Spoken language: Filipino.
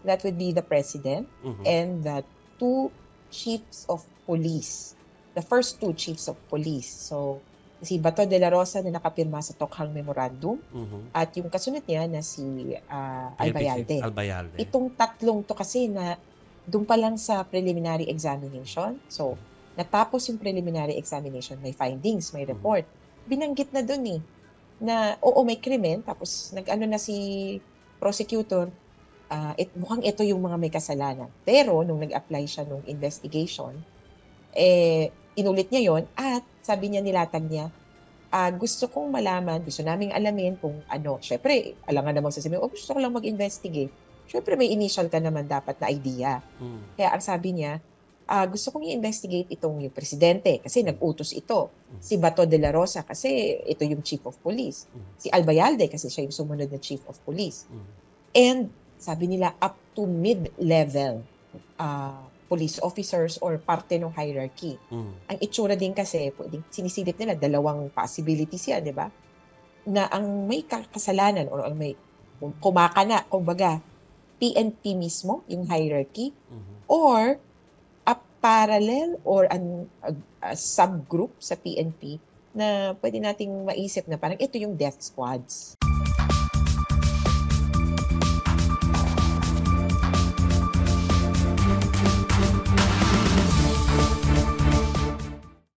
that would be the president and the two chiefs of police. The first two chiefs of police. So, si Bato de la Rosa na nakapirma sa Tokhang Memorandum at yung kasunod niya na si Albayalde. Itong tatlong to kasi na doon pa lang sa preliminary examination. So, natapos yung preliminary examination, may findings, may report. Binanggit na doon na oo, may krimen, tapos nag-ano na si prosecutor, mukhang ito yung mga may kasalanan. Pero nung nag-apply siya nung investigation, inulit niya yon at sabi niya, nilatag niya, gusto kong malaman, gusto naming alamin kung ano. Syempre, alangan namang sasabihin, gusto ko lang mag-investigate. Syempre, may initial ka naman dapat na idea. Kaya ang sabi niya, gusto kong i-investigate itong yung presidente kasi nag-utos ito. Si Bato de la Rosa kasi ito yung chief of police. Si Albayalde kasi siya yung sumunod na chief of police. And sabi nila up to mid-level police officers or parte ng hierarchy. Ang itsura din kasi, sinisilip nila, dalawang possibilities yan, di ba? Na ang may kasalanan or ang may kumakana, kumbaga, PNP mismo, yung hierarchy, or a parallel or a subgroup sa PNP na pwede nating maisip na parang ito yung death squads.